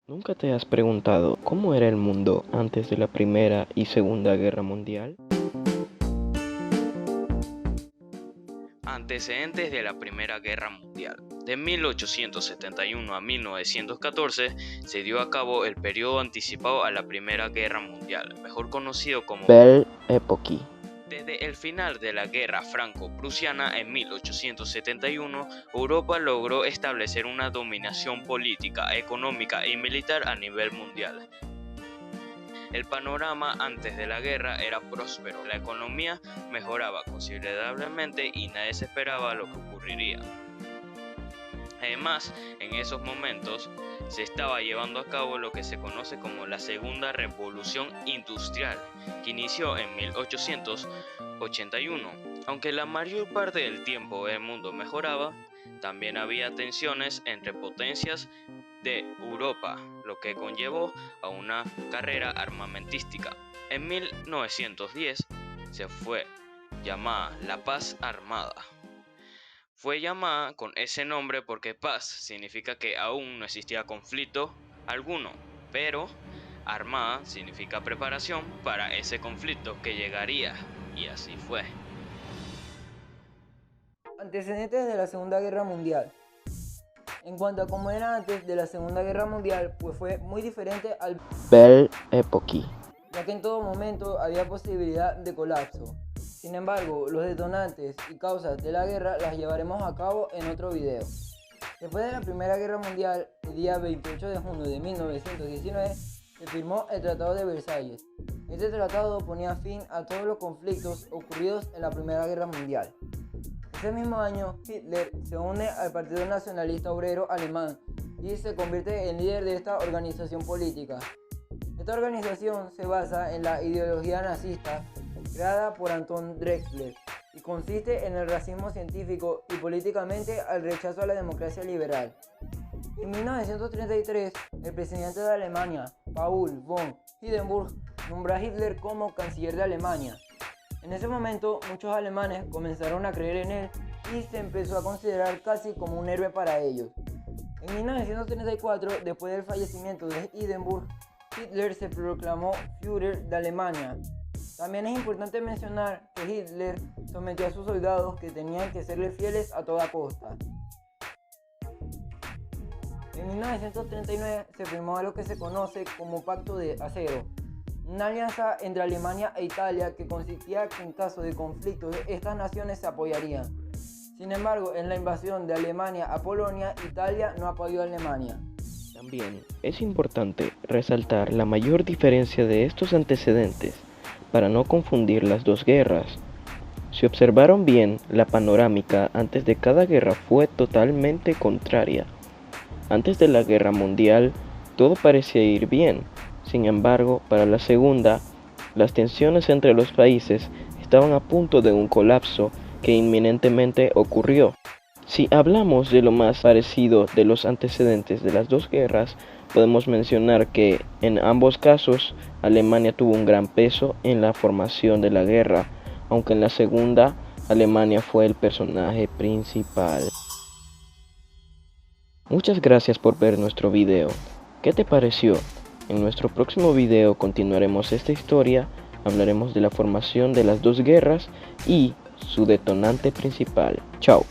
¿Nunca te has preguntado cómo era el mundo antes de la Primera y Segunda Guerra Mundial? Antecedentes de la Primera Guerra Mundial. De 1871 a 1914 se dio a cabo el periodo anticipado a la Primera Guerra Mundial, mejor conocido como Belle Époque. Desde el final de la Guerra Franco-Prusiana en 1871, Europa logró establecer una dominación política, económica y militar a nivel mundial. El panorama antes de la guerra era próspero, la economía mejoraba considerablemente y nadie se esperaba lo que ocurriría. Además, en esos momentos se estaba llevando a cabo lo que se conoce como la Segunda Revolución Industrial, que inició en 1881. Aunque la mayor parte del tiempo el mundo mejoraba, también había tensiones entre potencias de Europa, lo que conllevó a una carrera armamentística. En 1910 se fue llamada la Paz Armada. Fue llamada con ese nombre porque paz significa que aún no existía conflicto alguno, pero armada significa preparación para ese conflicto que llegaría, y así fue. Antecedentes de la Segunda Guerra Mundial. En cuanto a cómo era antes de la Segunda Guerra Mundial, pues fue muy diferente al Belle Époque. ya que en todo momento había posibilidad de colapso. Sin embargo, los detonantes y causas de la guerra las llevaremos a cabo en otro video. Después de la Primera Guerra Mundial, el día 28 de junio de 1919, se firmó el Tratado de Versalles. Este tratado ponía fin a todos los conflictos ocurridos en la Primera Guerra Mundial. Ese mismo año, Hitler se une al Partido Nacionalista Obrero Alemán y se convierte en líder de esta organización política. Esta organización se basa en la ideología nazista creada por Anton Drexler y consiste en el racismo científico y políticamente al rechazo a la democracia liberal. En 1933, el presidente de Alemania, Paul von Hindenburg, nombró a Hitler como canciller de Alemania. En ese momento, muchos alemanes comenzaron a creer en él y se empezó a considerar casi como un héroe para ellos. En 1934, después del fallecimiento de Hindenburg, Hitler se proclamó Führer de Alemania. También es importante mencionar que Hitler sometió a sus soldados que tenían que serle fieles a toda costa. En 1939 se firmó lo que se conoce como Pacto de Acero, una alianza entre Alemania e Italia que consistía que en caso de conflictos estas naciones se apoyarían. Sin embargo, en la invasión de Alemania a Polonia, Italia no apoyó a Alemania. También es importante resaltar la mayor diferencia de estos antecedentes para no confundir las dos guerras. Si observaron bien, la panorámica antes de cada guerra fue totalmente contraria. Antes de la Guerra Mundial, todo parecía ir bien. Sin embargo, para la segunda, las tensiones entre los países estaban a punto de un colapso que inminentemente ocurrió. Si hablamos de lo más parecido de los antecedentes de las dos guerras, podemos mencionar que en ambos casos Alemania tuvo un gran peso en la formación de la guerra, aunque en la segunda Alemania fue el personaje principal. Muchas gracias por ver nuestro video. ¿Qué te pareció? En nuestro próximo video continuaremos esta historia, hablaremos de la formación de las dos guerras y su detonante principal. Chao.